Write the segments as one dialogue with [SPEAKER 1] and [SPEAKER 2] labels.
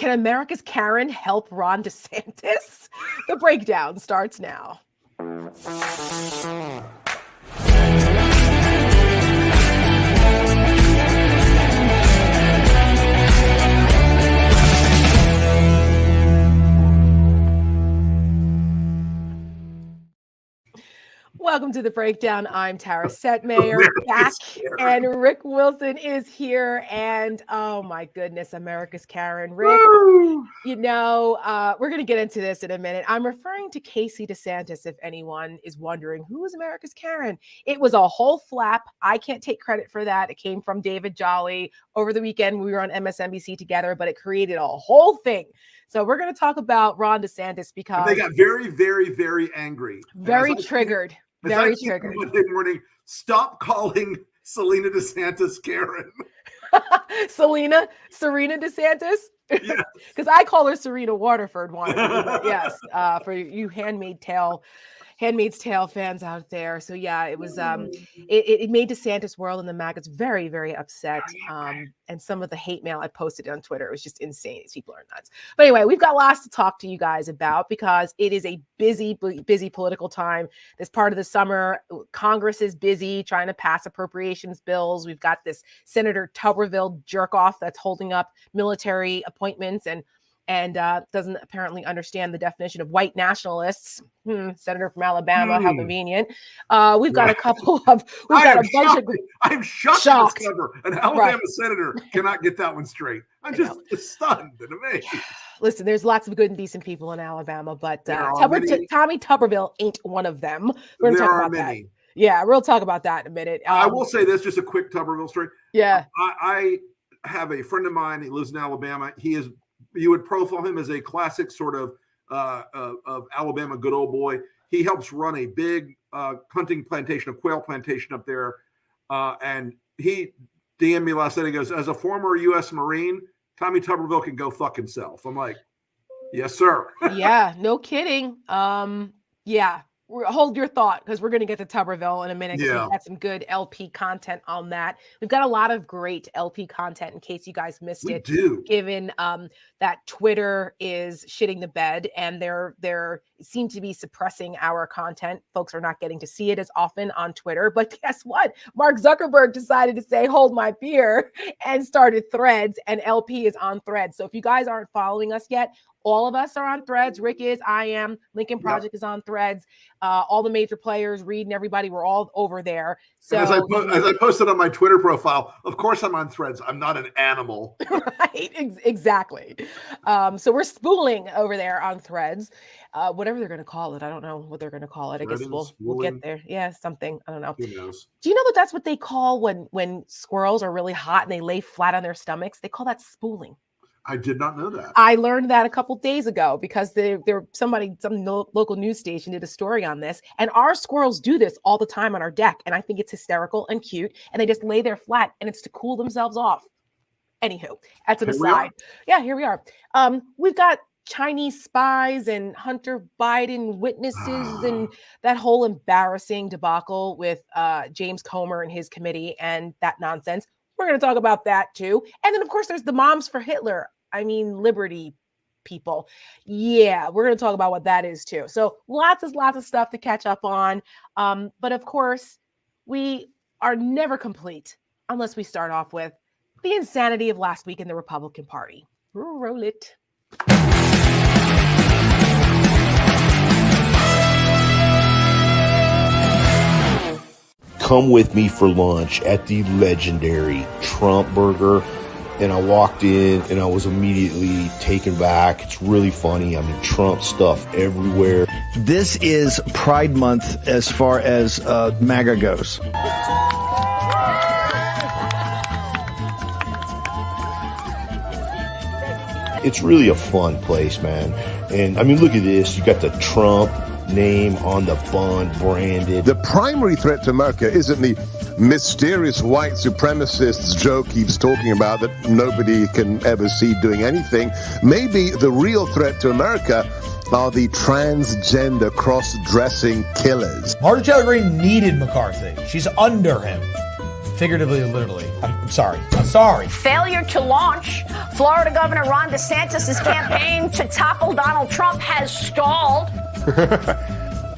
[SPEAKER 1] Can America's Karen help Ron DeSantis? The breakdown starts now. Welcome to the breakdown. I'm Tara Setmayer back, and Rick Wilson is here. And oh my goodness, America's Karen. Rick, you know, we're going to get into this in a minute. I'm referring to Casey DeSantis, if anyone is wondering, who is America's Karen? It was a whole flap. I can't take credit for that. It came from David Jolly over the weekend. We were on MSNBC together, but it created a whole thing. So we're going to talk about Ron DeSantis because
[SPEAKER 2] they got very, very, very angry.
[SPEAKER 1] Very triggered. Very triggered.
[SPEAKER 2] Monday morning, stop calling Selena DeSantis Karen.
[SPEAKER 1] Serena DeSantis? Yes. Because I call her Serena Waterford. Yes, for you Handmaid's Tale fans out there. So yeah, it was it made DeSantis world and the maggots very, very upset. And some of the hate mail I posted on Twitter, it was just insane. These people are nuts. But anyway, we've got lots to talk to you guys about because it is a busy political time. This part of the summer, Congress is busy trying to pass appropriations bills. We've got this Senator Tuberville jerk off that's holding up military appointments and doesn't apparently understand the definition of white nationalists. Senator from Alabama, how convenient. We've got a couple of,
[SPEAKER 2] I'm shocked to discover an Alabama senator cannot get that one straight. I'm just stunned and amazed.
[SPEAKER 1] Listen, there's lots of good and decent people in Alabama, but Tommy Tuberville ain't one of them. We're going to talk about that. Yeah, we'll talk about that in a minute.
[SPEAKER 2] I will say this, just a quick Tuberville story.
[SPEAKER 1] Yeah.
[SPEAKER 2] I have a friend of mine. He lives in Alabama. You would profile him as a classic sort of Alabama good old boy. He helps run a big hunting plantation, a quail plantation up there. And he DM'd me last night. He goes, as a former U.S. Marine, Tommy Tuberville can go fuck himself. I'm like, yes, sir.
[SPEAKER 1] Yeah, no kidding. Yeah. Hold your thought because we're going to get to Tuberville in a minute. Yeah. We've got some good LP content on that. We've got a lot of great LP content in case you guys missed it.
[SPEAKER 2] We do.
[SPEAKER 1] Given that Twitter is shitting the bed and they're seem to be suppressing our content. Folks are not getting to see it as often on Twitter. But guess what? Mark Zuckerberg decided to say, hold my beer, and started Threads, and LP is on Threads. So if you guys aren't following us yet, all of us are on Threads. Rick is, I am. Lincoln Project is on Threads. All the major players, Reed and everybody, we're all over there. So
[SPEAKER 2] as I posted on my Twitter profile, of course I'm on Threads. I'm not an animal.
[SPEAKER 1] Right, exactly. So we're spooling over there on Threads. Whatever they're going to call it. I don't know what they're going to call it. I guess we'll get there. Yeah, something. I don't know.
[SPEAKER 2] Who knows?
[SPEAKER 1] Do you know that that's what they call when squirrels are really hot and they lay flat on their stomachs? They call that spooling.
[SPEAKER 2] I did not know that.
[SPEAKER 1] I learned that a couple days ago because some local news station did a story on this, and our squirrels do this all the time on our deck, and I think it's hysterical and cute, and they just lay there flat, and it's to cool themselves off. Anywho, that's an aside. Yeah, here we are. We've got Chinese spies and Hunter Biden witnesses and that whole embarrassing debacle with James Comer and his committee and that nonsense. We're going to talk about that too. And then, of course, there's the Moms for Hitler. I mean, Liberty people. Yeah, we're going to talk about what that is too. So lots of stuff to catch up on. But of course, we are never complete unless we start off with the insanity of last week in the Republican Party. Roll it.
[SPEAKER 3] Come with me for lunch at the legendary Trump Burger. And I walked in and I was immediately taken back. It's really funny. I mean, Trump stuff everywhere.
[SPEAKER 4] This is Pride Month as far as MAGA goes.
[SPEAKER 3] It's really a fun place, man. And I mean, look at this. You got the Trump name on the bun, branded.
[SPEAKER 5] The primary threat to America isn't the mysterious white supremacists Joe keeps talking about that nobody can ever see doing anything. Maybe the real threat to America are the transgender cross-dressing killers.
[SPEAKER 6] Marjorie Taylor Greene needed McCarthy. She's under him. figuratively and literally. I'm sorry. I'm sorry.
[SPEAKER 7] Failure to launch. Florida Governor Ron DeSantis' campaign to topple Donald Trump has stalled.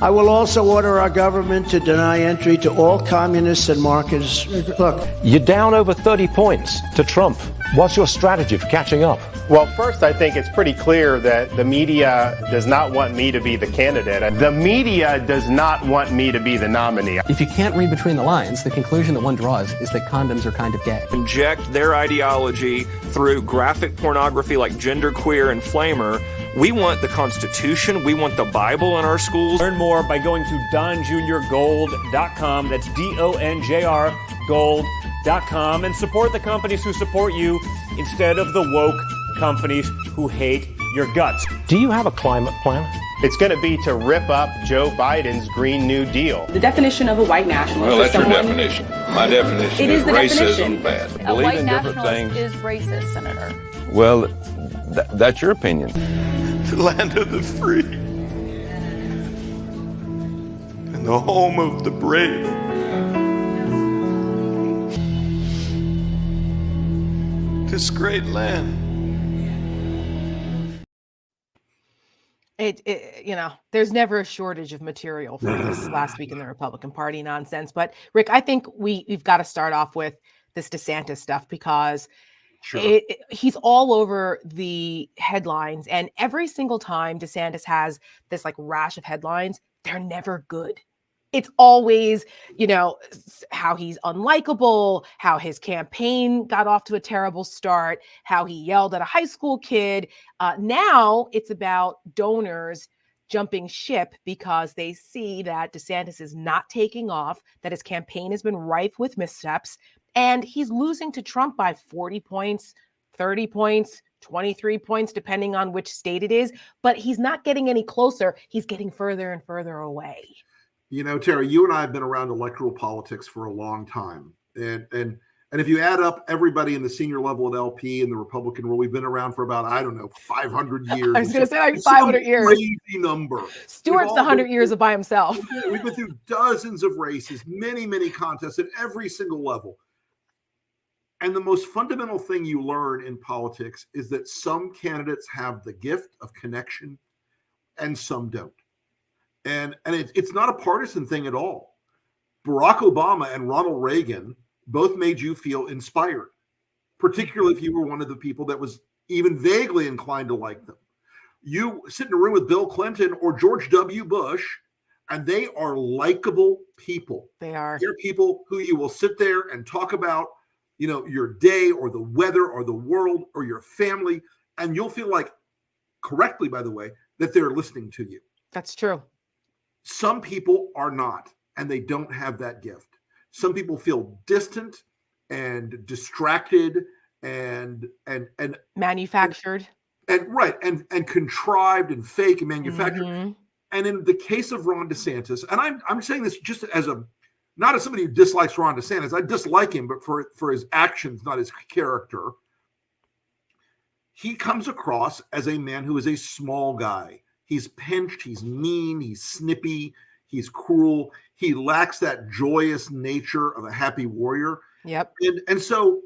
[SPEAKER 8] I will also order our government to deny entry to all communists and Marxists. Look,
[SPEAKER 9] you're down over 30 points to Trump. What's your strategy for catching up?
[SPEAKER 10] Well, first, I think it's pretty clear that the media does not want me to be the candidate. The media does not want me to be the nominee.
[SPEAKER 11] If you can't read between the lines, the conclusion that one draws is that condoms are kind of gay.
[SPEAKER 12] Inject their ideology through graphic pornography like genderqueer and flamer. We want the Constitution. We want the Bible in our schools.
[SPEAKER 13] Learn more by going to donjrgold.com. That's DONJR gold.com, and support the companies who support you instead of the woke companies who hate your guts.
[SPEAKER 9] Do you have a climate plan?
[SPEAKER 10] It's going to be to rip up Joe Biden's Green New Deal.
[SPEAKER 14] The definition of a white nationalist.
[SPEAKER 15] Well, that's your definition. My definition is racism bad.
[SPEAKER 16] A white nationalist is racist, Senator.
[SPEAKER 15] Well, that's your opinion.
[SPEAKER 17] The land of the free and the home of the brave. This great land.
[SPEAKER 1] There's never a shortage of material for this last week in the Republican Party nonsense. But Rick, I think we've got to start off with this DeSantis stuff because he's all over the headlines, and every single time DeSantis has this like rash of headlines, they're never good. It's always, how he's unlikable, how his campaign got off to a terrible start, how he yelled at a high school kid. Now it's about donors jumping ship because they see that DeSantis is not taking off, that his campaign has been rife with missteps, and he's losing to Trump by 40 points, 30 points, 23 points, depending on which state it is. But he's not getting any closer. He's getting further and further away.
[SPEAKER 2] Terry, you and I have been around electoral politics for a long time. And if you add up everybody in the senior level at LP in the Republican world, we've been around for about, 500 years.
[SPEAKER 1] I was going to say like 500 years.
[SPEAKER 2] Crazy number.
[SPEAKER 1] Stewart's 100 years by himself.
[SPEAKER 2] We've been through dozens of races, many, many contests at every single level. And the most fundamental thing you learn in politics is that some candidates have the gift of connection and some don't. And it's not a partisan thing at all. Barack Obama and Ronald Reagan both made you feel inspired, particularly if you were one of the people that was even vaguely inclined to like them. You sit in a room with Bill Clinton or George W. Bush, and they are likable people.
[SPEAKER 1] They are.
[SPEAKER 2] They're people who you will sit there and talk about, your day or the weather or the world or your family, and you'll feel like, correctly, by the way, that they're listening to you.
[SPEAKER 1] That's true.
[SPEAKER 2] Some people are not, and they don't have that gift. Some people feel distant and distracted and
[SPEAKER 1] manufactured
[SPEAKER 2] and contrived and fake and manufactured. Mm-hmm. And in the case of Ron DeSantis, and I'm saying this just as not as somebody who dislikes Ron DeSantis. I dislike him, but for his actions, not his character. He comes across as a man who is a small guy. He's pinched, he's mean, he's snippy, he's cruel. He lacks that joyous nature of a happy warrior.
[SPEAKER 1] Yep.
[SPEAKER 2] And so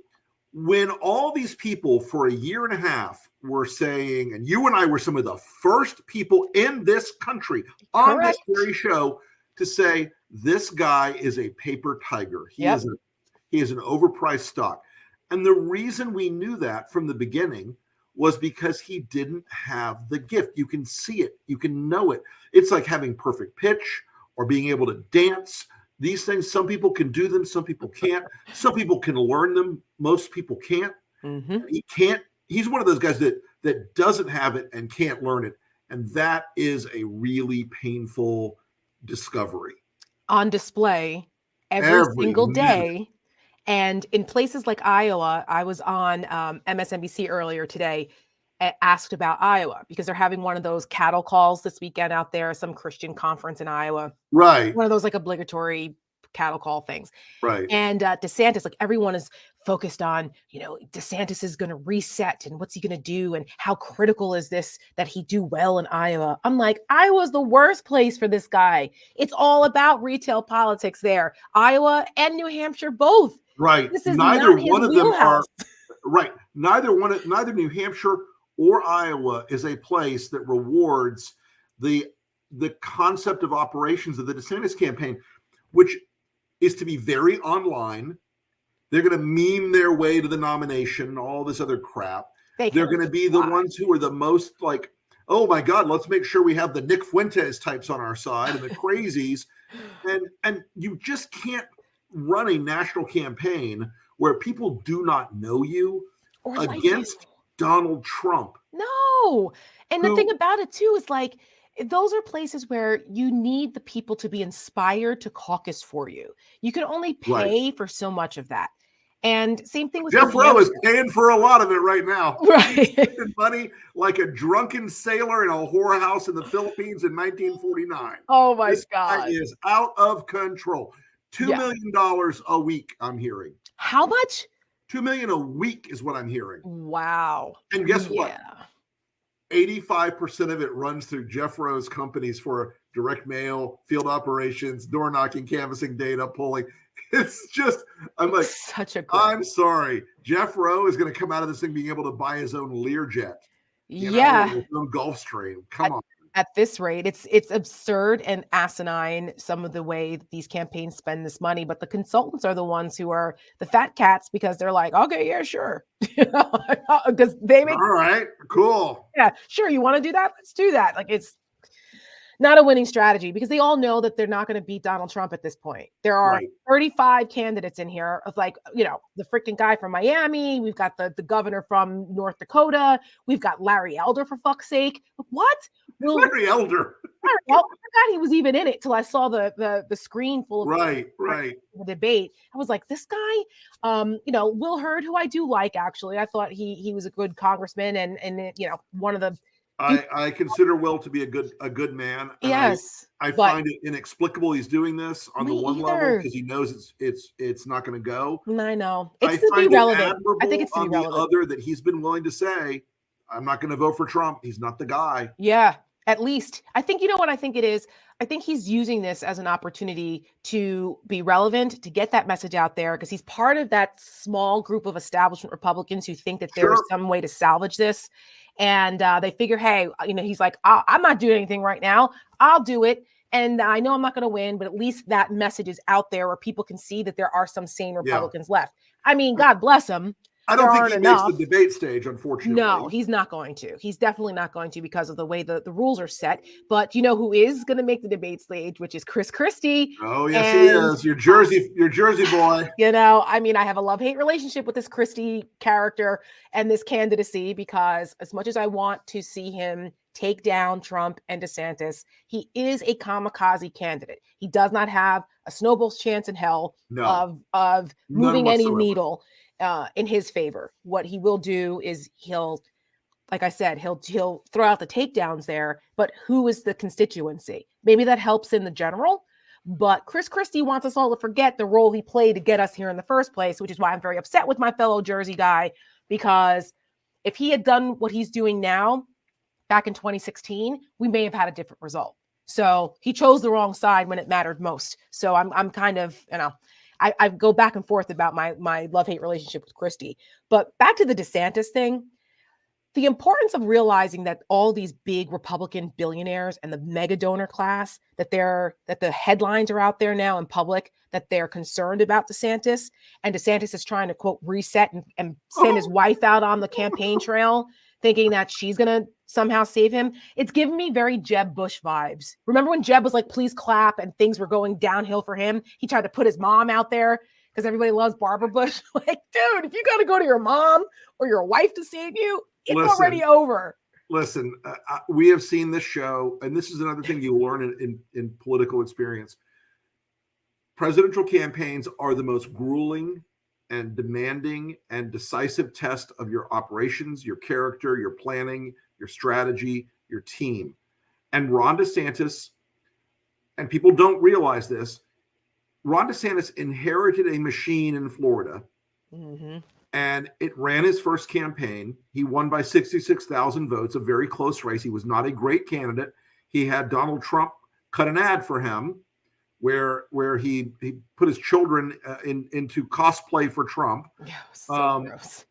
[SPEAKER 2] when all these people for a year and a half were saying, and you and I were some of the first people in this country on this very show to say, this guy is a paper tiger. He is an overpriced stock. And the reason we knew that from the beginning was because he didn't have the gift. You can see it. You can know it. It's like having perfect pitch or being able to dance. These things, some people can do them. Some people can't. Some people can learn them. Most people can't.
[SPEAKER 1] Mm-hmm.
[SPEAKER 2] He can't. He's one of those guys that doesn't have it and can't learn it. And that is a really painful discovery.
[SPEAKER 1] On display every single day. And in places like Iowa, I was on MSNBC earlier today, asked about Iowa because they're having one of those cattle calls this weekend out there, some Christian conference in Iowa.
[SPEAKER 2] Right.
[SPEAKER 1] One of those like obligatory cattle call things.
[SPEAKER 2] Right.
[SPEAKER 1] And DeSantis, like everyone is focused on, DeSantis is going to reset and what's he going to do? And how critical is this that he do well in Iowa? I'm like, Iowa's the worst place for this guy. It's all about retail politics there. Iowa and New Hampshire, both.
[SPEAKER 2] Right.
[SPEAKER 1] This is
[SPEAKER 2] Neither
[SPEAKER 1] not his
[SPEAKER 2] one of them are
[SPEAKER 1] wheelhouse.
[SPEAKER 2] right. Neither New Hampshire or Iowa is a place that rewards the concept of operations of the DeSantis campaign, which is to be very online. They're going to meme their way to the nomination, all this other crap. They're going to be the ones who are the most like, oh my God, let's make sure we have the Nick Fuentes types on our side and the crazies. And you just can't run a national campaign where people do not know you
[SPEAKER 1] Or
[SPEAKER 2] against Donald Trump.
[SPEAKER 1] No. And the thing about it too is like, those are places where you need the people to be inspired to caucus for you. You can only pay for so much of that. And same thing with
[SPEAKER 2] Jeff Rowe is paying for a lot of it right now.
[SPEAKER 1] Right.
[SPEAKER 2] He's spending money like a drunken sailor in a whorehouse in the Philippines in 1949.
[SPEAKER 1] Oh my
[SPEAKER 2] this
[SPEAKER 1] God.
[SPEAKER 2] Guy is out of control. $2 million a week, I'm hearing.
[SPEAKER 1] How much?
[SPEAKER 2] $2 million a week is what I'm hearing.
[SPEAKER 1] Wow.
[SPEAKER 2] And guess what? 85% of it runs through Jeff Rowe's companies for direct mail, field operations, door knocking, canvassing, data pulling. It's just, I'm like, I'm sorry. Jeff Rowe is going to come out of this thing being able to buy his own Learjet. His own Gulfstream. Come on.
[SPEAKER 1] At this rate, it's absurd and asinine, some of the way that these campaigns spend this money. But the consultants are the ones who are the fat cats because they're like, okay, yeah, sure. Because they make
[SPEAKER 2] all right, cool.
[SPEAKER 1] Yeah, sure. You want to do that? Let's do that. Like, it's not a winning strategy because they all know that they're not going to beat Donald Trump at this point. There are 35 candidates in here of like, the freaking guy from Miami. We've got the governor from North Dakota. We've got Larry Elder, for fuck's sake. What?
[SPEAKER 2] Larry Elder.
[SPEAKER 1] I forgot he was even in it till I saw the screen full of
[SPEAKER 2] the
[SPEAKER 1] debate. I was like, this guy, Will Hurd, who I do like, actually. I thought he was a good congressman and one of the
[SPEAKER 2] I consider Will to be a good man.
[SPEAKER 1] Yes.
[SPEAKER 2] I find it inexplicable he's doing this on the one level because he knows it's not going to go.
[SPEAKER 1] I know. It's to be relevant. I think it's to be relevant.
[SPEAKER 2] The other that he's been willing to say, I'm not going to vote for Trump. He's not the guy.
[SPEAKER 1] Yeah, at least. I think, what I think it is? I think he's using this as an opportunity to be relevant, to get that message out there, because he's part of that small group of establishment Republicans who think that there is some way to salvage this. And they figure, hey, he's like, I'm not doing anything right now. I'll do it. And I know I'm not going to win, but at least that message is out there where people can see that there are some sane Republicans left. I mean, God bless him.
[SPEAKER 2] I don't think he makes the debate stage, unfortunately.
[SPEAKER 1] No, he's not going to. He's definitely not going to because of the way the rules are set. But you know who is going to make the debate stage, which is Chris Christie.
[SPEAKER 2] Oh, yes, he is. Your Jersey boy.
[SPEAKER 1] I have a love-hate relationship with this Christie character and this candidacy because as much as I want to see him take down Trump and DeSantis, he is a kamikaze candidate. He does not have a snowball's chance in hell of moving any needle in his favor. What he will do is he'll throw out the takedowns there, but who is the constituency? Maybe that helps in the general, but Chris Christie wants us all to forget the role he played to get us here in the first place, which is why I'm very upset with my fellow Jersey guy, because if he had done what he's doing now back in 2016, we may have had a different result. So he chose the wrong side when it mattered most. So I'm kind of, I go back and forth about my love-hate relationship with Christie. But back to the DeSantis thing, the importance of realizing that all these big Republican billionaires and the mega donor class, that the headlines are out there now in public, that they're concerned about DeSantis, and DeSantis is trying to, quote, reset and send his wife out on the campaign trail, thinking that she's going to somehow save him. It's giving me very Jeb Bush vibes. Remember when Jeb was like, please clap, and things were going downhill for him? He tried to put his mom out there because everybody loves Barbara Bush. Like, dude, if you got to go to your mom or your wife to save you, it's already over.
[SPEAKER 2] Listen, we have seen this show, and this is another thing you learn in political experience. Presidential campaigns are the most grueling and demanding and decisive test of your operations, your character, your planning, your strategy, your team. And Ron DeSantis, and people don't realize this, Ron DeSantis inherited a machine in Florida, and it ran his first campaign. He won by 66,000 votes, a very close race. He was not a great candidate. He had Donald Trump cut an ad for him where he put his children into cosplay for Trump.
[SPEAKER 1] Yeah, so gross.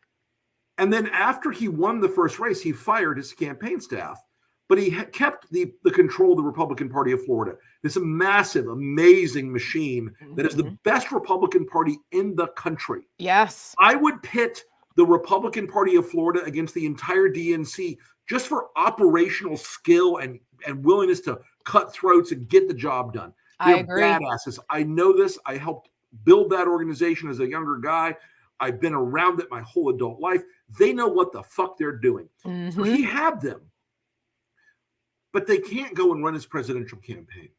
[SPEAKER 2] And then after he won the first race, he fired his campaign staff, but he kept the control of the Republican Party of Florida. This massive, amazing machine that is the best Republican Party in the country.
[SPEAKER 1] Yes.
[SPEAKER 2] I would pit the Republican Party of Florida against the entire DNC just for operational skill and willingness to cut throats and get the job done. They're
[SPEAKER 1] I agree.
[SPEAKER 2] badasses. I know this. I helped build that organization as a younger guy. I've been around it my whole adult life. They know what the fuck they're doing. So he had them. But they can't go and run his presidential campaign.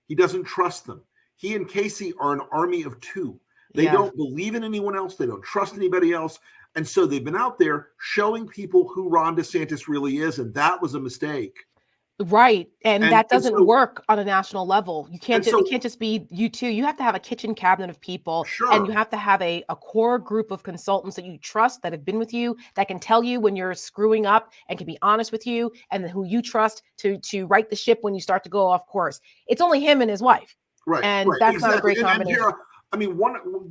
[SPEAKER 2] He doesn't trust them. He and Casey are an army of two. They don't believe in anyone else. They don't trust anybody else. And so they've been out there showing people who Ron DeSantis really is. And that was a mistake.
[SPEAKER 1] Right. And that doesn't work on a national level. You can't it can't just be you two. You have to have a kitchen cabinet of people. And you have to have a core group of consultants that you trust, that have been with you, that can tell you when you're screwing up and can be honest with you, and who you trust to right the ship when you start to go off course. It's only him and his wife.
[SPEAKER 2] Right.
[SPEAKER 1] And that's not a great combination.
[SPEAKER 2] And Tara, I mean,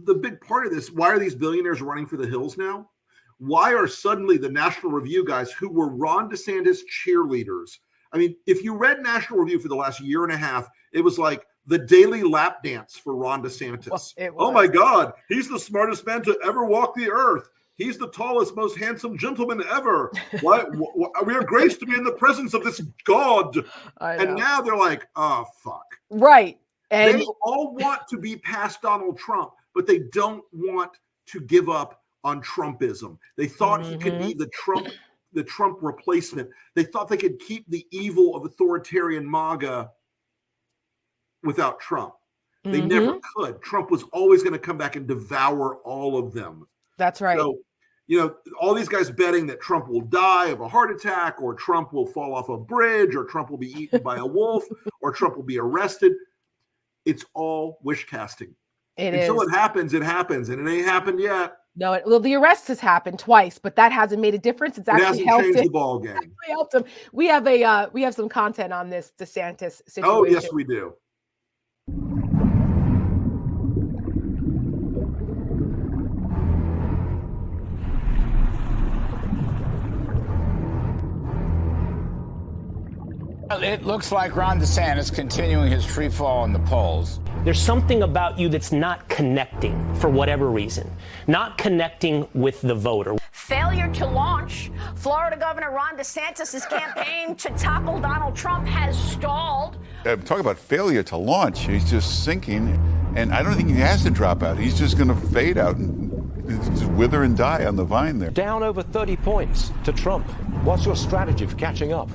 [SPEAKER 2] the big part of this, why are these billionaires running for the hills now? Why are suddenly the National Review guys who were Ron DeSantis cheerleaders? I mean, if you read National Review for the last year and a half, it was like the daily lap dance for Ron DeSantis. Oh my God, he's the smartest man to ever walk the earth. He's the tallest, most handsome gentleman ever. Why we are graced to be in the presence of this God. And now they're like, oh, fuck.
[SPEAKER 1] Right. And
[SPEAKER 2] they all want to be past Donald Trump, but they don't want to give up on Trumpism. They thought he could be the Trump replacement. They thought they could keep the evil of authoritarian MAGA without Trump. They never could. Trump was always going to come back and devour all of them.
[SPEAKER 1] That's right.
[SPEAKER 2] So, all these guys betting that Trump will die of a heart attack, or Trump will fall off a bridge, or Trump will be eaten by a wolf, or Trump will be arrested. It's all wish casting. Until it happens, and it ain't happened yet.
[SPEAKER 1] No, the arrest has happened twice, but that hasn't made a difference. It's actually helped
[SPEAKER 2] changed the ball game.
[SPEAKER 1] It helped him. We have some content on this DeSantis situation.
[SPEAKER 2] Oh, yes, we do.
[SPEAKER 14] It looks like Ron DeSantis continuing his free fall in the polls.
[SPEAKER 18] There's something about you that's not connecting for whatever reason, not connecting with the voter.
[SPEAKER 7] Failure to launch. Florida Governor Ron DeSantis' campaign to topple Donald Trump has stalled.
[SPEAKER 19] Talk about failure to launch. He's just sinking, and I don't think he has to drop out. He's just going to fade out and just wither and die on the vine there.
[SPEAKER 9] Down over 30 points to Trump. What's your strategy for catching up?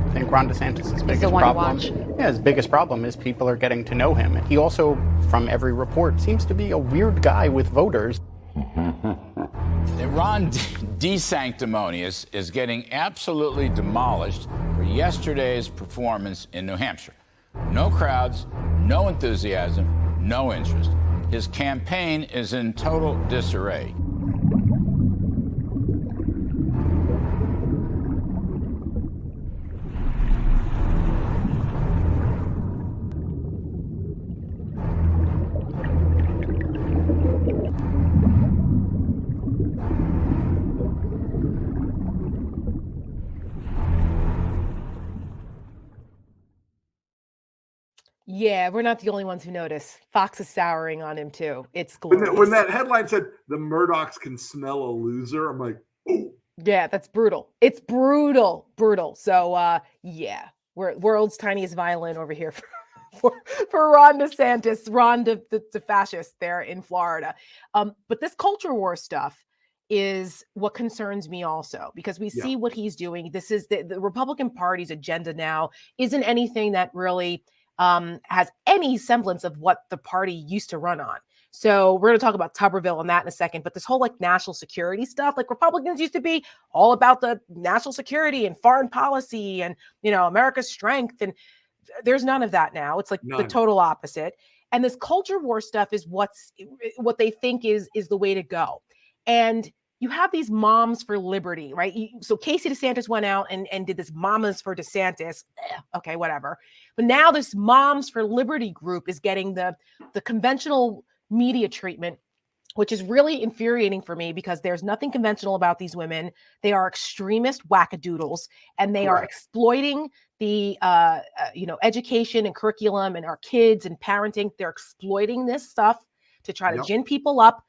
[SPEAKER 20] I think Ron DeSantis' biggest problem. Yeah, his biggest problem is people are getting to know him. He also, from every report, seems to be a weird guy with voters.
[SPEAKER 14] Ron DeSanctimonious is getting absolutely demolished for yesterday's performance in New Hampshire. No crowds, no enthusiasm, no interest. His campaign is in total disarray.
[SPEAKER 1] Yeah, we're not the only ones who notice. Fox is souring on him too. It's glorious.
[SPEAKER 2] When that headline said the Murdochs can smell a loser, I'm like, oh.
[SPEAKER 1] Yeah, that's brutal. It's brutal. So yeah, we're world's tiniest violin over here for Ron DeSantis, Ron the fascist there in Florida. But this culture war stuff is what concerns me also, because we see what he's doing. This is the Republican Party's agenda now isn't anything that really has any semblance of what the party used to run on. So we're going to talk about Tuberville and that in a second, but this whole national security stuff, Republicans used to be all about the national security and foreign policy and, America's strength. And there's none of that now. It's the total opposite. And this culture war stuff is what they think is the way to go. And, you have these moms for liberty, right? So Casey DeSantis went out and did this Mamas for DeSantis. Okay, whatever. But now this Moms for Liberty group is getting the conventional media treatment, which is really infuriating for me because there's nothing conventional about these women. They are extremist wackadoodles, and they are exploiting the education and curriculum and our kids and parenting. They're exploiting this stuff to try to gin people up.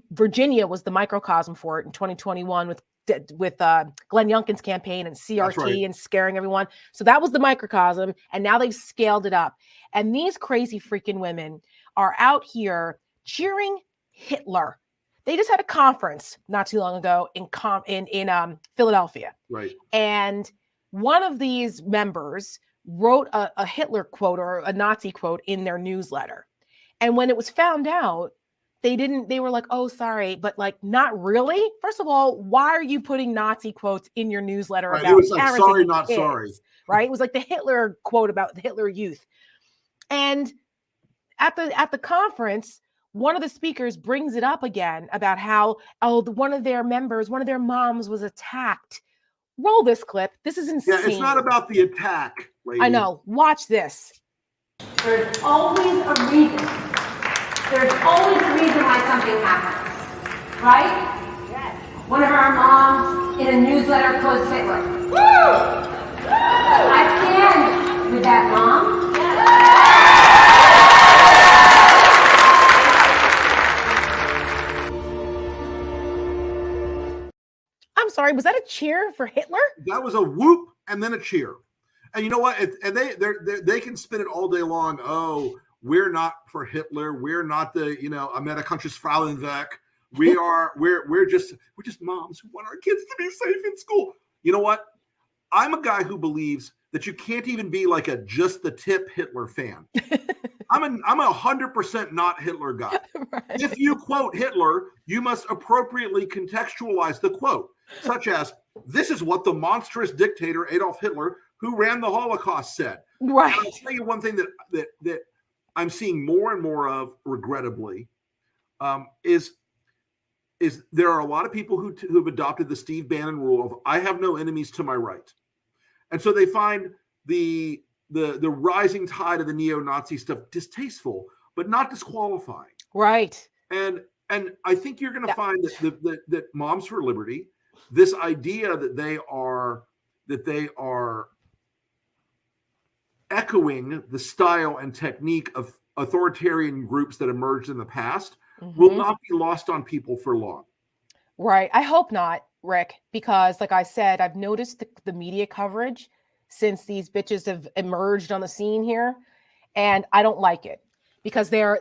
[SPEAKER 1] Virginia was the microcosm for it in 2021 with Glenn Youngkin's campaign and CRT and scaring everyone. So that was the microcosm, and now they've scaled it up. And these crazy freaking women are out here cheering Hitler. They just had a conference not too long ago in Philadelphia.
[SPEAKER 2] Right. And
[SPEAKER 1] one of these members wrote a Hitler quote or a Nazi quote in their newsletter. And when it was found out, they were like, oh, sorry, but like, not really. First of all, why are you putting Nazi quotes in your newsletter about
[SPEAKER 2] it was like,
[SPEAKER 1] parenting
[SPEAKER 2] sorry, not
[SPEAKER 1] kids,
[SPEAKER 2] sorry.
[SPEAKER 1] Right? It was like the Hitler quote about the Hitler Youth. And at the conference, one of the speakers brings it up again about how, one of their moms was attacked. Roll this clip. This is insane.
[SPEAKER 2] Yeah, it's not about the attack, lady.
[SPEAKER 1] I know. Watch this.
[SPEAKER 21] There's always a reason. There's always a reason why something happens. Right? Yes. One of our moms in a newsletter quotes Hitler. Woo! I stand with that mom.
[SPEAKER 1] I'm sorry, was that a cheer for Hitler?
[SPEAKER 2] That was a whoop and then a cheer. And you know what? And they can spin it all day long. Oh, we're not for Hitler. We're not the Amerikanisches Frauenwerk. We're just moms who want our kids to be safe in school. You know what? I'm a guy who believes that you can't even be like a just the tip Hitler fan. I'm a 100% not Hitler guy. Right. If you quote Hitler, you must appropriately contextualize the quote, such as, this is what the monstrous dictator Adolf Hitler, who ran the Holocaust, said.
[SPEAKER 1] Right.
[SPEAKER 2] And I'll tell you one thing that I'm seeing more and more of, regrettably, is there are a lot of people who've adopted the Steve Bannon rule of I have no enemies to my right. And so they find the rising tide of the neo-Nazi stuff distasteful, but not disqualifying.
[SPEAKER 1] Right.
[SPEAKER 2] And I think you're going to find that Moms for Liberty, this idea that they are echoing the style and technique of authoritarian groups that emerged in the past, will not be lost on people for long.
[SPEAKER 1] Right. I hope not, Rick, because like I said, I've noticed the media coverage since these bitches have emerged on the scene here, and I don't like it because they're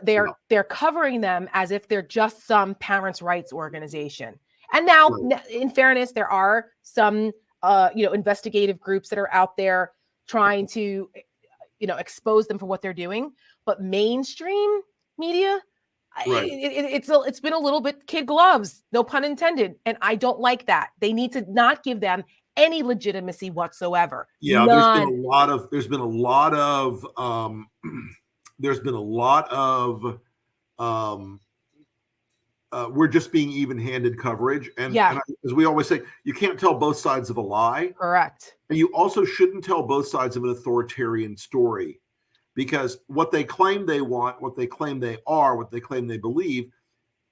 [SPEAKER 1] covering them as if they're just some parents' rights organization. And now, in fairness, there are some investigative groups that are out there trying to expose them for what they're doing, but mainstream media, it's been a little bit kid gloves, no pun intended, and I don't like that. They need to not give them any legitimacy whatsoever.
[SPEAKER 2] Yeah,
[SPEAKER 1] None.
[SPEAKER 2] there's been a lot of we're just being even-handed coverage, and as we always say, you can't tell both sides of a lie.
[SPEAKER 1] Correct.
[SPEAKER 2] And you also shouldn't tell both sides of an authoritarian story, because what they claim they want, what they claim they are, what they claim they believe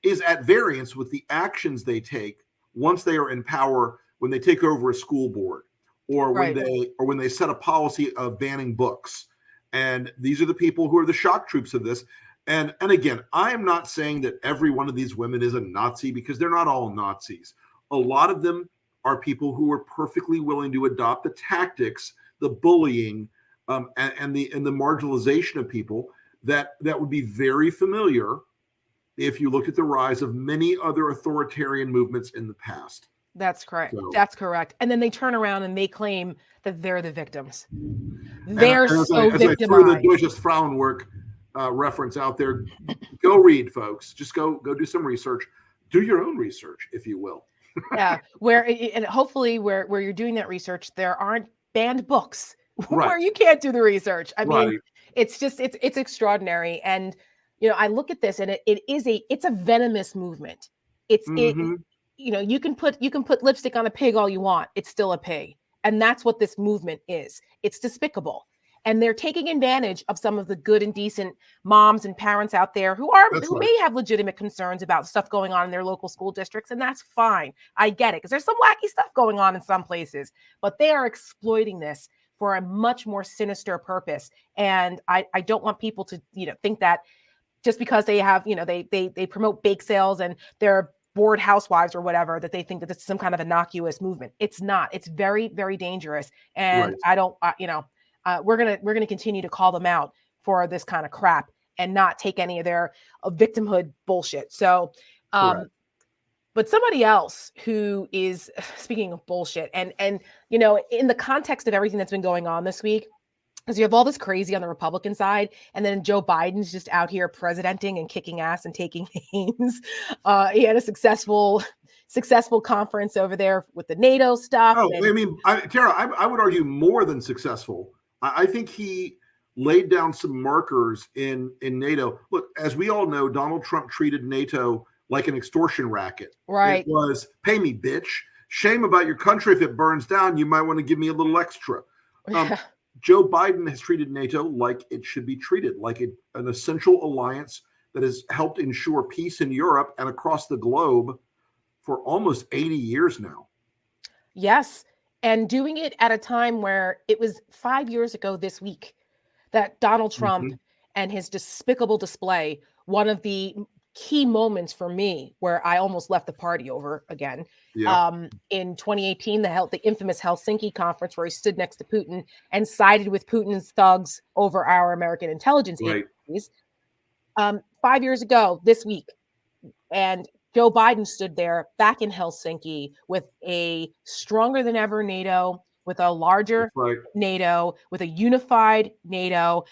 [SPEAKER 2] is at variance with the actions they take once they are in power, when they take over a school board or when they set a policy of banning books. And these are the people who are the shock troops of this. And again, I am not saying that every one of these women is a Nazi, because they're not all Nazis. A lot of them are people who are perfectly willing to adopt the tactics, the bullying, and the marginalization of people that would be very familiar if you look at the rise of many other authoritarian movements in the past.
[SPEAKER 1] That's correct.
[SPEAKER 2] So,
[SPEAKER 1] that's correct. And then they turn around and they claim that they're the victims. They're so victimized.
[SPEAKER 2] I threw the Deutsches Frauenwerk reference out there. Go read, folks. Just go do some research. Do your own research, if you will.
[SPEAKER 1] Yeah, and hopefully where you're doing that research, there aren't banned books where you can't do the research. I mean, it's extraordinary. And I look at this, and it's a venomous movement. you can put lipstick on a pig all you want. It's still a pig. And that's what this movement is. It's despicable. And they're taking advantage of some of the good and decent moms and parents out there who may have legitimate concerns about stuff going on in their local school districts. And that's fine. I get it, because there's some wacky stuff going on in some places, but they are exploiting this for a much more sinister purpose. And I don't want people to, think that just because they have, they promote bake sales and they're bored housewives or whatever, that they think that this is some kind of innocuous movement. It's not. It's very, very dangerous. And I don't, we're gonna continue to call them out for this kind of crap and not take any of their victimhood bullshit. So, but somebody else who is, speaking of bullshit, and in the context of everything that's been going on this week, because you have all this crazy on the Republican side, and then Joe Biden's just out here presidenting and kicking ass and taking names. He had a successful conference over there with the NATO stuff.
[SPEAKER 2] Oh, Tara, I would argue more than successful. I think he laid down some markers in NATO. Look, as we all know, Donald Trump treated NATO like an extortion racket.
[SPEAKER 1] Right.
[SPEAKER 2] It was, pay me, bitch. Shame about your country. If it burns down, you might want to give me a little extra. Joe Biden has treated NATO like it should be treated, like an essential alliance that has helped ensure peace in Europe and across the globe for almost 80 years now.
[SPEAKER 1] Yes. And doing it at a time where it was 5 years ago this week that Donald Trump and his despicable display, one of the key moments for me where I almost left the party over again. In 2018, the infamous Helsinki conference where he stood next to Putin and sided with Putin's thugs over our American intelligence agencies. 5 years ago this week, and Joe Biden stood there back in Helsinki with a stronger than ever NATO, with a larger NATO, with a unified NATO,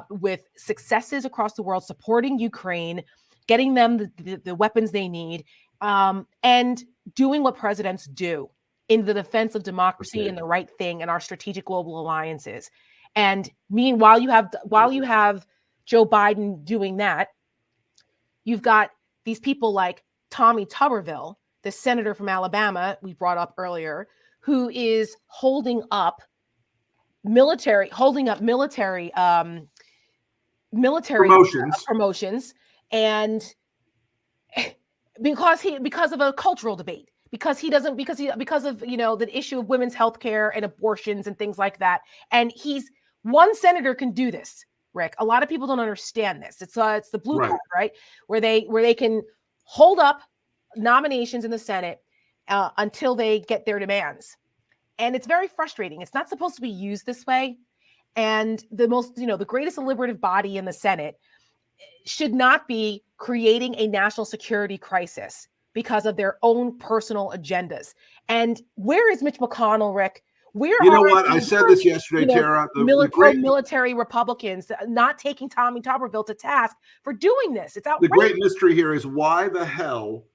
[SPEAKER 1] with successes across the world, supporting Ukraine, getting them the weapons they need, and doing what presidents do in the defense of democracy and the right thing and our strategic global alliances. And while you have Joe Biden doing that, you've got these people like Tommy Tuberville, the senator from Alabama we brought up earlier, who is holding up military promotions, and because of a cultural debate, because of the issue of women's health care and abortions and things like that. And one senator can do this, Rick. A lot of people don't understand this. It's the blue card, right? Where they can hold up nominations in the Senate until they get their demands. And it's very frustrating. It's not supposed to be used this way. And the greatest deliberative body in the Senate should not be creating a national security crisis because of their own personal agendas. And where is Mitch McConnell, Rick?
[SPEAKER 2] I said this yesterday, Tara.
[SPEAKER 1] Military Republicans not taking Tommy Tuberville to task for doing this. It's outrageous.
[SPEAKER 2] The great mystery here is why the hell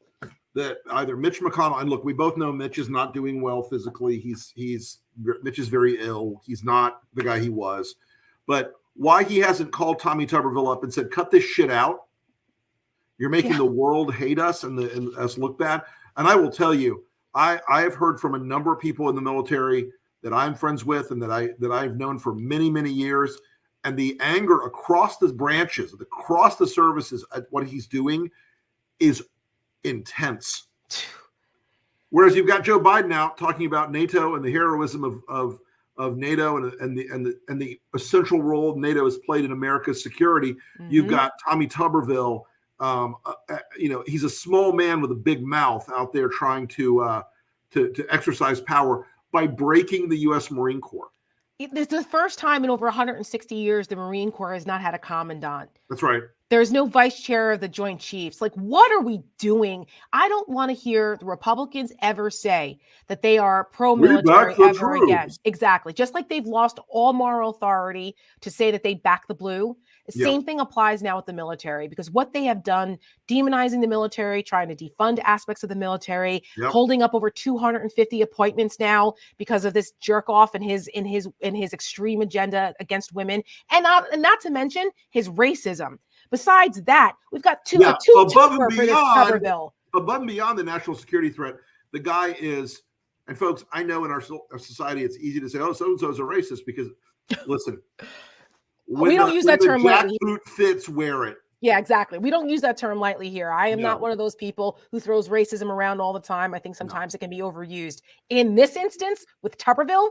[SPEAKER 2] that either Mitch McConnell, and look, we both know Mitch is not doing well physically. Mitch is very ill. He's not the guy he was. But why he hasn't called Tommy Tuberville up and said, cut this shit out. You're making the world hate us and us look bad. And I will tell you, I have heard from a number of people in the military that I'm friends with and that I've known for many, many years. And the anger across the branches, across the services at what he's doing is intense. Whereas you've got Joe Biden out talking about NATO and the heroism of NATO and the essential role NATO has played in America's security. You've got Tommy Tuberville. He's a small man with a big mouth out there trying to exercise power by breaking the U.S. Marine Corps.
[SPEAKER 1] It's the first time in over 160 years the Marine Corps has not had a commandant.
[SPEAKER 2] That's right.
[SPEAKER 1] There's no vice chair of the Joint Chiefs. Like, what are we doing? I don't want to hear the Republicans ever say that they are pro-military ever again. Exactly. Just like they've lost all moral authority to say that they back the blue. The same thing applies now with the military, because what they have done, demonizing the military, trying to defund aspects of the military, holding up over 250 appointments now because of this jerk off and his extreme agenda against women, and not to mention his racism. Besides that, we've got two for this Tuberville.
[SPEAKER 2] above and beyond the national security threat, the guy is, and folks, I know in our society it's easy to say, oh, so-and-so is a racist because, listen,
[SPEAKER 1] we don't use that term lightly.
[SPEAKER 2] Jackboot fits, wear it.
[SPEAKER 1] Yeah, exactly. We don't use that term lightly here. I am not one of those people who throws racism around all the time. I think sometimes it can be overused. In this instance, with Tuberville,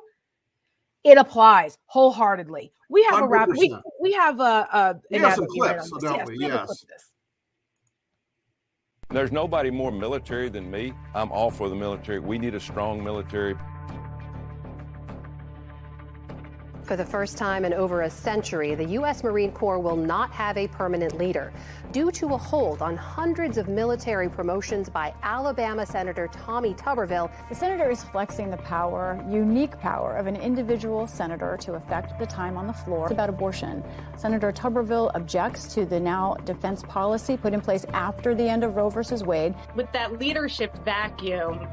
[SPEAKER 1] it applies wholeheartedly. We have 100%. We have
[SPEAKER 2] some clips, don't we? Yes.
[SPEAKER 15] There's nobody more military than me. I'm all for the military. We need a strong military.
[SPEAKER 4] For the first time in over a century, the U.S. Marine Corps will not have a permanent leader due to a hold on hundreds of military promotions by Alabama Senator Tommy Tuberville.
[SPEAKER 16] The senator is flexing the power, unique power, of an individual senator to affect the time on the floor. It's about abortion. Senator Tuberville objects to the now defense policy put in place after the end of Roe versus Wade.
[SPEAKER 22] With that leadership vacuum,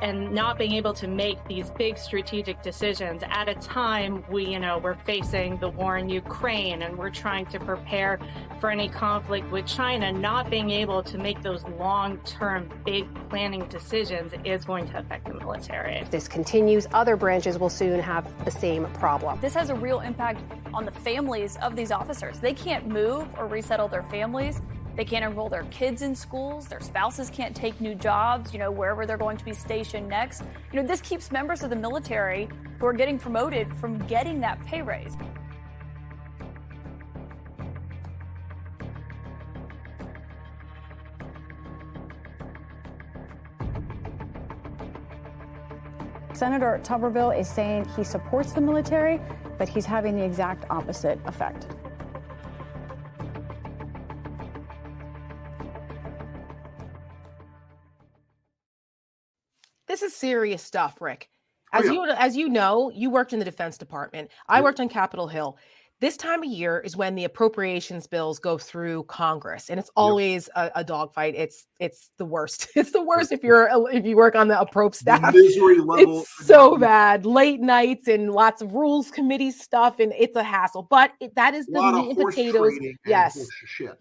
[SPEAKER 22] and not being able to make these big strategic decisions at a time we're facing the war in Ukraine and we're trying to prepare for any conflict with China, not being able to make those long-term big planning decisions is going to affect the military.
[SPEAKER 4] If this continues, other branches will soon have the same problem.
[SPEAKER 16] This has a real impact on the families of these officers. They can't move or resettle their families. They can't enroll their kids in schools. Their spouses can't take new jobs, wherever they're going to be stationed next. This keeps members of the military who are getting promoted from getting that pay raise. Senator Tuberville is saying he supports the military, but he's having the exact opposite effect.
[SPEAKER 1] This is serious stuff, Rick. As you know, you worked in the Defense Department. I worked on Capitol Hill. This time of year is when the appropriations bills go through Congress, and it's always a dogfight. It's the worst. It's the worst if you work on the approp staff.
[SPEAKER 2] The misery level.
[SPEAKER 1] It's so bad. Late nights and lots of rules committee stuff, and it's a hassle. But that is the meat and potatoes.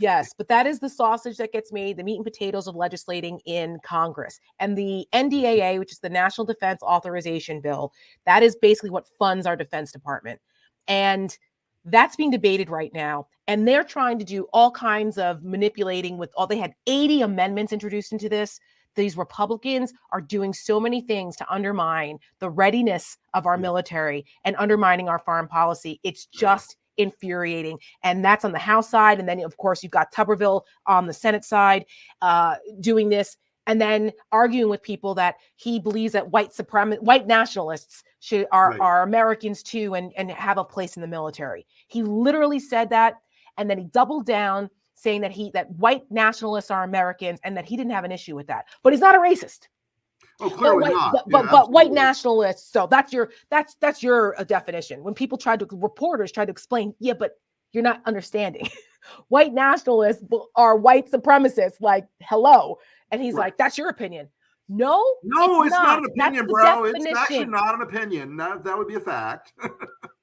[SPEAKER 1] Yes, but that is the sausage that gets made. The meat and potatoes of legislating in Congress, and the NDAA, which is the National Defense Authorization Bill, that is basically what funds our Defense Department, and that's being debated right now. And they're trying to do all kinds of manipulating they had 80 amendments introduced into this. These Republicans are doing so many things to undermine the readiness of our military and undermining our foreign policy. It's just infuriating. And that's on the House side. And then, of course, you've got Tuberville on the Senate side doing this. And then arguing with people that he believes that white nationalists are Americans too and have a place in the military. He literally said that, and then he doubled down saying that white nationalists are Americans and that he didn't have an issue with that. But he's not a racist.
[SPEAKER 2] Oh, clearly not.
[SPEAKER 1] But white nationalists. So that's your definition. When reporters tried to explain, but you're not understanding. White nationalists are white supremacists. Like, hello. And he's like, that's your opinion. No,
[SPEAKER 2] it's not an opinion, bro. It's actually not an opinion. That would be a fact.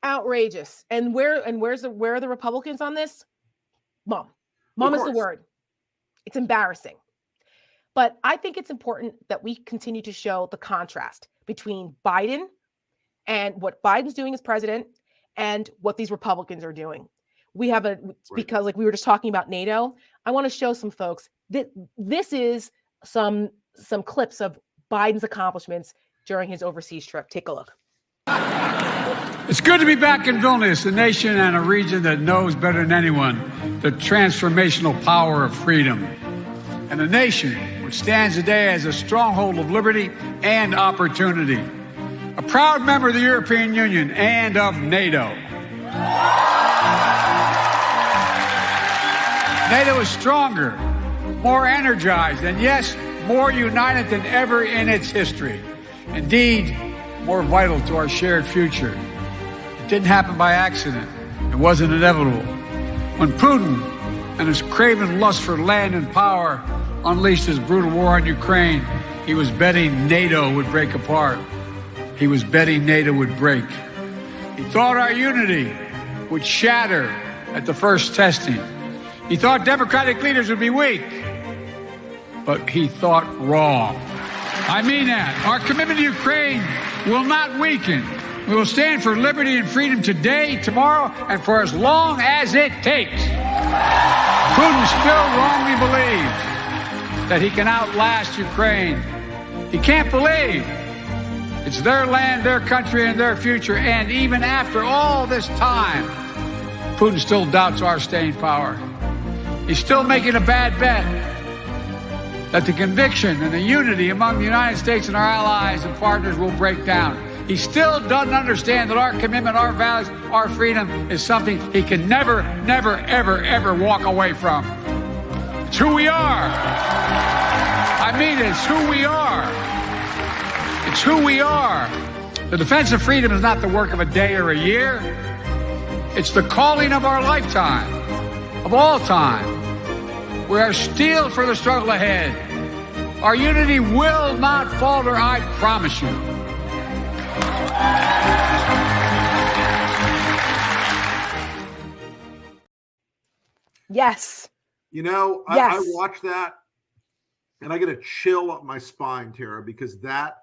[SPEAKER 1] Outrageous. And where are the Republicans on this? Mom is the word. It's embarrassing. But I think it's important that we continue to show the contrast between Biden and what Biden's doing as president and what these Republicans are doing. We have because like we were just talking about NATO, I want to show some folks that this is some clips of Biden's accomplishments during his overseas trip. Take a look.
[SPEAKER 23] It's good to be back in Vilnius, a nation and a region that knows better than anyone the transformational power of freedom. And a nation which stands today as a stronghold of liberty and opportunity. A proud member of the European Union and of NATO. NATO is stronger, more energized, and yes, more united than ever in its history. Indeed, more vital to our shared future. It didn't happen by accident. It wasn't inevitable. When Putin and his craven lust for land and power unleashed his brutal war on Ukraine, he was betting NATO would break apart. He was betting NATO would break. He thought our unity would shatter at the first testing. He thought democratic leaders would be weak. but he thought wrong. I mean that. Our commitment to Ukraine will not weaken. We will stand for liberty and freedom today, tomorrow, and for as long as it takes. Putin still wrongly believes that he can outlast Ukraine. He can't believe it's their land, their country, and their future. And even after all this time, Putin still doubts our staying power. He's still making a bad bet that the conviction and the unity among the United States and our allies and partners will break down. He still doesn't understand that our commitment, our values, our freedom is something he can never, never, ever, ever walk away from. It's who we are. I mean, it's who we are. It's who we are. The defense of freedom is not the work of a day or a year. It's the calling of our lifetime, of all time. We are steeled for the struggle ahead. Our unity will not falter, I promise you.
[SPEAKER 1] Yes.
[SPEAKER 2] You know,
[SPEAKER 1] yes.
[SPEAKER 2] I watch that and I get a chill up my spine, Tara, because that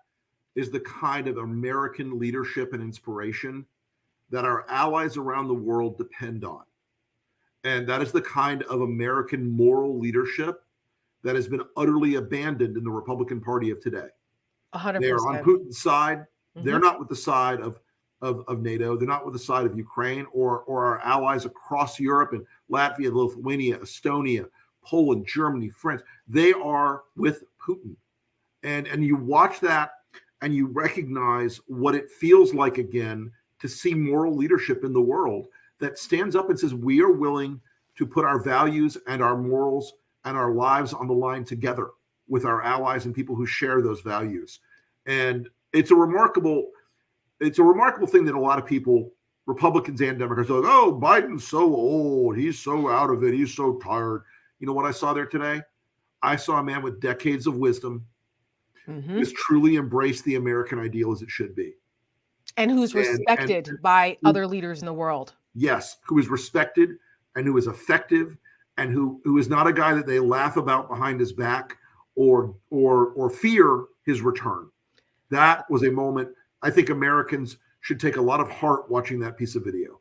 [SPEAKER 2] is the kind of American leadership and inspiration that our allies around the world depend on. And that is the kind of American moral leadership that has been utterly abandoned in the Republican Party of today.
[SPEAKER 1] 100%.
[SPEAKER 2] They are on Putin's side. Mm-hmm. They're not with the side of NATO. They're not with the side of Ukraine or our allies across Europe and Latvia, Lithuania, Estonia, Poland, Germany, France. They are with Putin. And you watch that and you recognize what it feels like again to see moral leadership in the world that stands up and says, we are willing to put our values and our morals and our lives on the line together with our allies and people who share those values. And it's a remarkable thing that a lot of people, Republicans and Democrats, are like, oh, Biden's so old. He's so out of it. He's so tired. You know what I saw there today? I saw a man with decades of wisdom who's truly embraced the American ideal as it should be.
[SPEAKER 1] And who's respected by other leaders in the world.
[SPEAKER 2] Yes, who is respected and who is effective and who is not a guy that they laugh about behind his back or fear his return. That was a moment I think Americans should take a lot of heart watching that piece of video.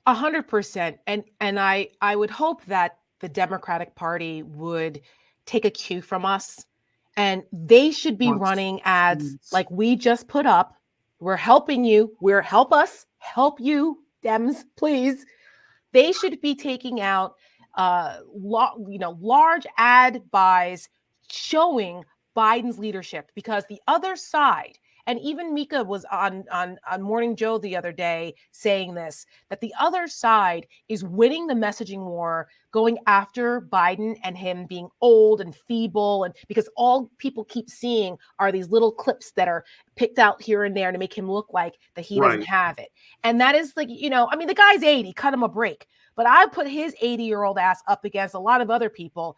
[SPEAKER 1] 100%. And I would hope that the Democratic Party would take a cue from us, and they should be running ads like we just put up. We're helping you. Help us, help you, Dems, please. They should be taking out large ad buys showing Biden's leadership, because the other side, and even Mika was on Morning Joe the other day saying this, that the other side is winning the messaging war, going after Biden and him being old and feeble. And because all people keep seeing are these little clips that are picked out here and there to make him look like that he doesn't have it. And that is like, the guy's 80, cut him a break. But I put his 80-year-old ass up against a lot of other people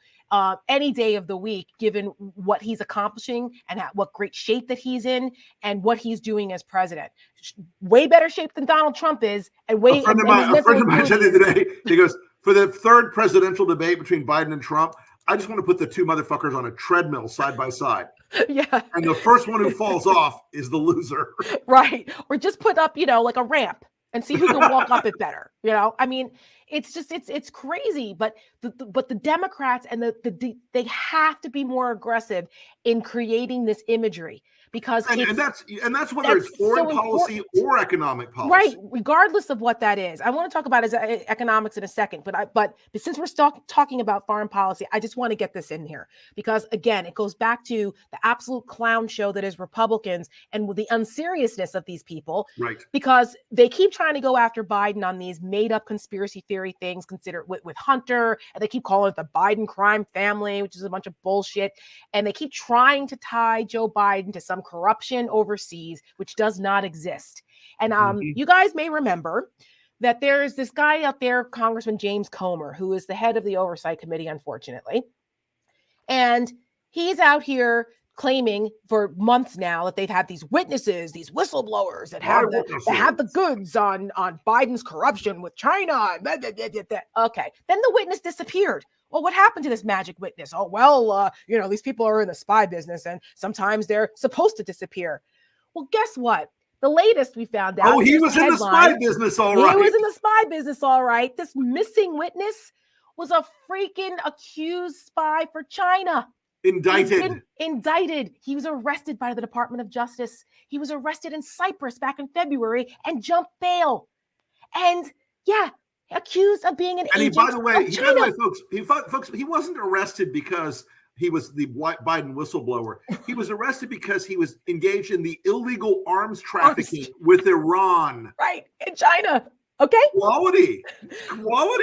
[SPEAKER 1] any day of the week, given what he's accomplishing and what great shape that he's in and what he's doing as president. Way better shape than Donald Trump is. And
[SPEAKER 2] a friend of mine said the other day, he goes, for the third presidential debate between Biden and Trump, I just want to put the two motherfuckers on a treadmill side by side.
[SPEAKER 1] Yeah.
[SPEAKER 2] And the first one who falls off is the loser.
[SPEAKER 1] Right. Or just put up, like a ramp and see who can walk up it better. I mean, it's just, it's crazy, but the Democrats and they have to be more aggressive in creating this imagery, because
[SPEAKER 2] that's whether it's foreign policy or economic policy,
[SPEAKER 1] right? Regardless of what that is. I want to talk about economics in a second, but since we're talking about foreign policy, I just want to get this in here, because again, it goes back to the absolute clown show that is Republicans and with the unseriousness of these people,
[SPEAKER 2] right?
[SPEAKER 1] Because they keep trying to go after Biden on these made up conspiracy theory things, considered with Hunter, and they keep calling it the Biden crime family, which is a bunch of bullshit. And they keep trying to tie Joe Biden to some corruption overseas, which does not exist. And you guys may remember that there is this guy out there, Congressman James Comer, who is the head of the Oversight Committee, unfortunately. And he's out here claiming for months now that they've had these witnesses, these whistleblowers that have the goods on Biden's corruption with China. Okay, then the witness disappeared. Well, what happened to this magic witness? Oh, well, these people are in the spy business, and sometimes they're supposed to disappear. Well, guess what? The latest we found out.
[SPEAKER 2] Oh, he was in the spy business, all right.
[SPEAKER 1] He was in the spy business, all right. This missing witness was a freaking accused spy for China. Indicted. He was arrested by the Department of Justice. He was arrested in Cyprus back in February and jumped bail. And yeah, accused of being an agent
[SPEAKER 2] by the way,
[SPEAKER 1] China.
[SPEAKER 2] folks, he wasn't arrested because he was the Biden whistleblower. He was arrested because he was engaged in the illegal arms trafficking with Iran.
[SPEAKER 1] Right, in China. Okay.
[SPEAKER 2] Quality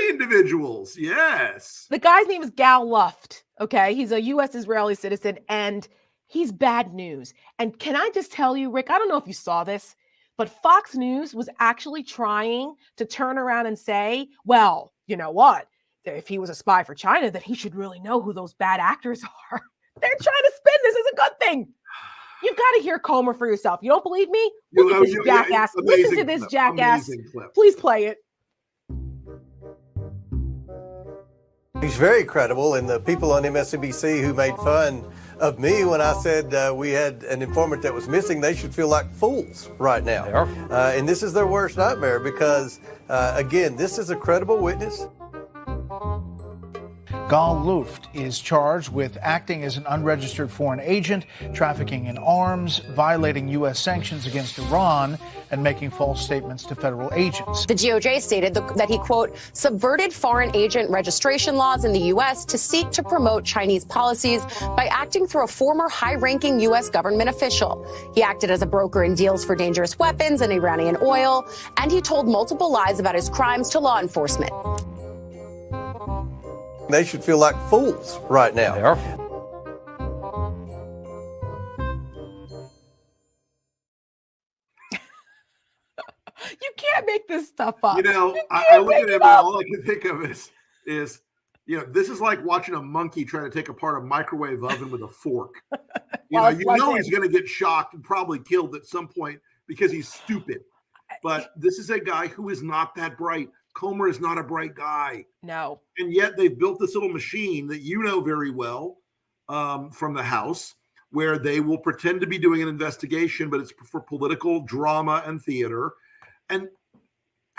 [SPEAKER 2] individuals. Yes.
[SPEAKER 1] The guy's name is Gal Luft. Okay. He's a U.S. Israeli citizen and he's bad news. And can I just tell you, Rick, I don't know if you saw this, but Fox News was actually trying to turn around and say, well, you know what? If he was a spy for China, then he should really know who those bad actors are. They're trying to spin this as a good thing. You've got to hear Comer for yourself. You don't believe me? Look at this jackass. Listen to this jackass. Please play it.
[SPEAKER 3] He's very credible, and the people on MSNBC who made fun of me when I said we had an informant that was missing, they should feel like fools right now. And this is their worst nightmare because, again, this is a credible witness.
[SPEAKER 5] Gal Luft is charged with acting as an unregistered foreign agent, trafficking in arms, violating U.S. sanctions against Iran, and making false statements to federal agents.
[SPEAKER 6] The DOJ stated that he, quote, subverted foreign agent registration laws in the U.S. to seek to promote Chinese policies by acting through a former high-ranking U.S. government official. He acted as a broker in deals for dangerous weapons and Iranian oil, and he told multiple lies about his crimes to law enforcement.
[SPEAKER 3] They should feel like fools right now.
[SPEAKER 5] They are.
[SPEAKER 1] You can't make this stuff up.
[SPEAKER 2] I look at him and all I can think of is this is like watching a monkey try to take apart a microwave oven with a fork. He's going to get shocked and probably killed at some point because he's stupid. But this is a guy who is not that bright. Comer is not a bright guy.
[SPEAKER 1] No.
[SPEAKER 2] And yet they've built this little machine that you know very well from the House where they will pretend to be doing an investigation, but it's for political drama and theater. And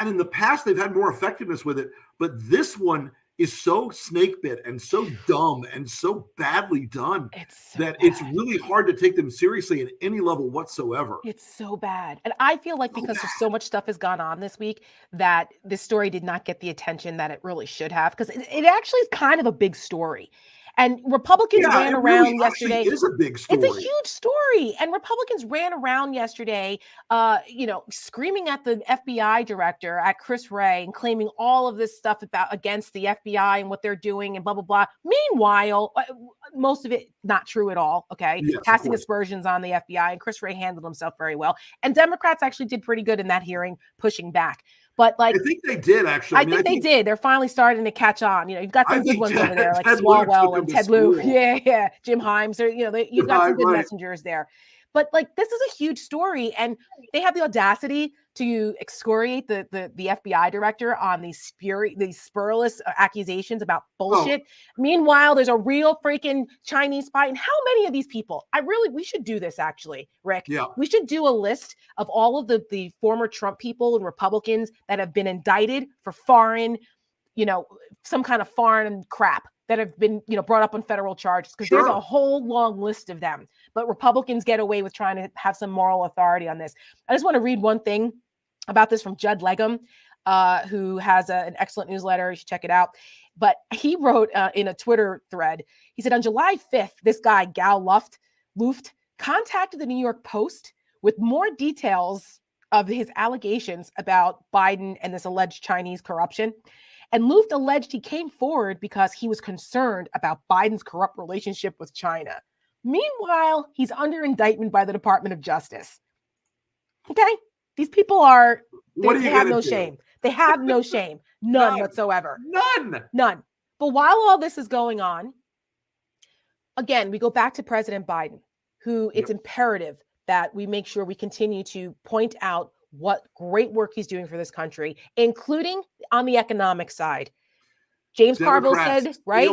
[SPEAKER 2] in the past, they've had more effectiveness with it. But this one is so snake bit and so dumb and so badly done it's really hard to take them seriously at any level whatsoever.
[SPEAKER 1] It's so bad. And I feel like because there's so much stuff has gone on this week that this story did not get the attention that it really should have, because it actually is kind of a big story. And Republicans ran around yesterday.
[SPEAKER 2] It is a big story.
[SPEAKER 1] It's a huge story. And Republicans ran around yesterday, screaming at the FBI director, at Chris Wray, and claiming all of this stuff against the FBI and what they're doing and blah, blah, blah. Meanwhile, most of it not true at all. Okay.
[SPEAKER 2] Yes,
[SPEAKER 1] casting aspersions on the FBI, and Chris Wray handled himself very well. And Democrats actually did pretty good in that hearing, pushing back. But I
[SPEAKER 2] think they did actually.
[SPEAKER 1] I think they did. They're finally starting to catch on. You've got some good ones over there, like Swalwell and Ted Lieu. Yeah, Jim Himes. You've got some good messengers there. But this is a huge story, and they have the audacity to excoriate the FBI director on these spurious accusations about bullshit. Meanwhile, there's a real freaking Chinese spy. And how many of these people? We should do this actually, Rick.
[SPEAKER 2] Yeah.
[SPEAKER 1] We should do a list of all of the former Trump people and Republicans that have been indicted for foreign, some kind of foreign crap that have been, brought up on federal charges, because there's a whole long list of them. But Republicans get away with trying to have some moral authority on this. I just want to read one thing about this from Judd Legum, who has an excellent newsletter. You should check it out. But he wrote in a Twitter thread, he said, on July 5th, this guy, Gal Luft, contacted the New York Post with more details of his allegations about Biden and this alleged Chinese corruption. And Luft alleged he came forward because he was concerned about Biden's corrupt relationship with China. Meanwhile, he's under indictment by the Department of Justice. Okay? These people they have no shame. They have no shame. None whatsoever. None. But while all this is going on, again, we go back to President Biden. who it's imperative that we make sure we continue to point out what great work he's doing for this country, including on the economic side. James Carville said, right?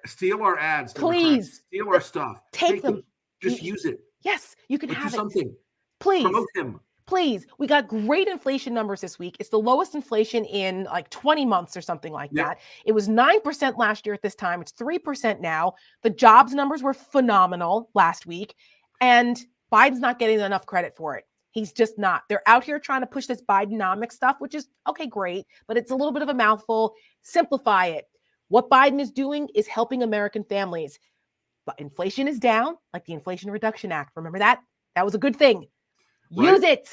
[SPEAKER 2] Steal our ads.
[SPEAKER 1] Please.
[SPEAKER 2] Steal our stuff.
[SPEAKER 1] Take them.
[SPEAKER 2] Just use it.
[SPEAKER 1] Yes, you can have
[SPEAKER 2] do something.
[SPEAKER 1] Please.
[SPEAKER 2] Promote him.
[SPEAKER 1] Please. We got great inflation numbers this week. It's the lowest inflation in like 20 months or something like that. It was 9% last year at this time. It's 3% now. The jobs numbers were phenomenal last week. And Biden's not getting enough credit for it. He's just not. They're out here trying to push this Bidenomics stuff, which is, okay, great, but it's a little bit of a mouthful. Simplify it. What Biden is doing is helping American families. But inflation is down, like the Inflation Reduction Act. Remember that? That was a good thing. Use it.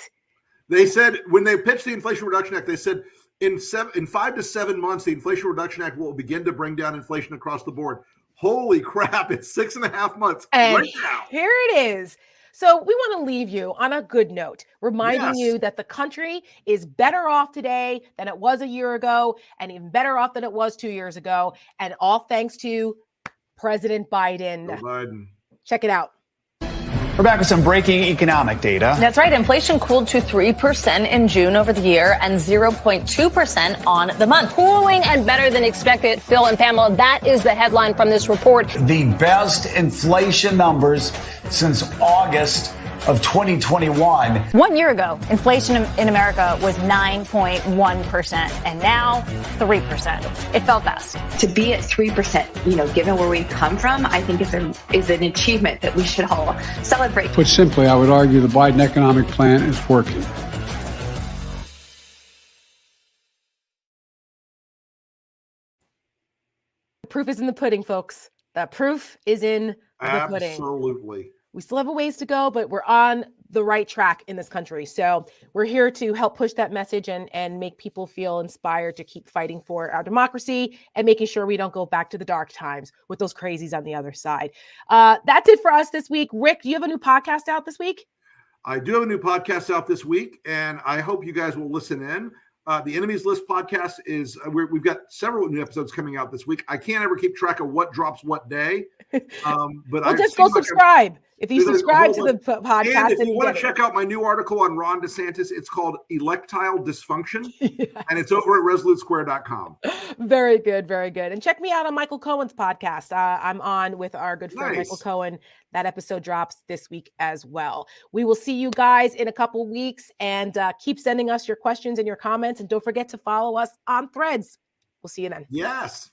[SPEAKER 2] They said when they pitched the Inflation Reduction Act, they said in 5 to 7 months, the Inflation Reduction Act will begin to bring down inflation across the board. Holy crap. It's 6.5 months
[SPEAKER 1] and
[SPEAKER 2] right now.
[SPEAKER 1] Here it is. So we want to leave you on a good note, reminding you that the country is better off today than it was a year ago, and even better off than it was 2 years ago. And all thanks to President Biden. Check it out.
[SPEAKER 8] We're back with some breaking economic data.
[SPEAKER 11] That's right. Inflation cooled to 3% in June over the year and 0.2% on the month.
[SPEAKER 7] Cooling and better than expected. Phil and Pamela, that is the headline from this report.
[SPEAKER 8] The best inflation numbers since August of 2021.
[SPEAKER 11] 1 year ago, inflation in America was 9.1%, and now 3%. It fell fast.
[SPEAKER 12] To be at 3%, given where we've come from, I think is an achievement that we should all celebrate.
[SPEAKER 23] Put simply, I would argue the Biden economic plan is working.
[SPEAKER 1] The proof is in the pudding, folks. The proof is in the pudding.
[SPEAKER 2] Absolutely.
[SPEAKER 1] We still have a ways to go, but we're on the right track in this country. So we're here to help push that message and make people feel inspired to keep fighting for our democracy and making sure we don't go back to the dark times with those crazies on the other side. That's it for us this week. Rick, do you have a new podcast out this week?
[SPEAKER 2] I do have a new podcast out this week, and I hope you guys will listen in. The Enemies List podcast is, we've got several new episodes coming out this week. I can't ever keep track of what drops what day. But
[SPEAKER 1] just go subscribe. If you subscribe to the podcast,
[SPEAKER 2] and if you want to check out my new article on Ron DeSantis, it's called Electile Dysfunction, and it's over at resolutesquare.com.
[SPEAKER 1] Very good, very good. And check me out on Michael Cohen's podcast. I'm on with our good friend Michael Cohen. That episode drops this week as well. We will see you guys in a couple weeks, and keep sending us your questions and your comments. And don't forget to follow us on Threads. We'll see you then.
[SPEAKER 2] Yes.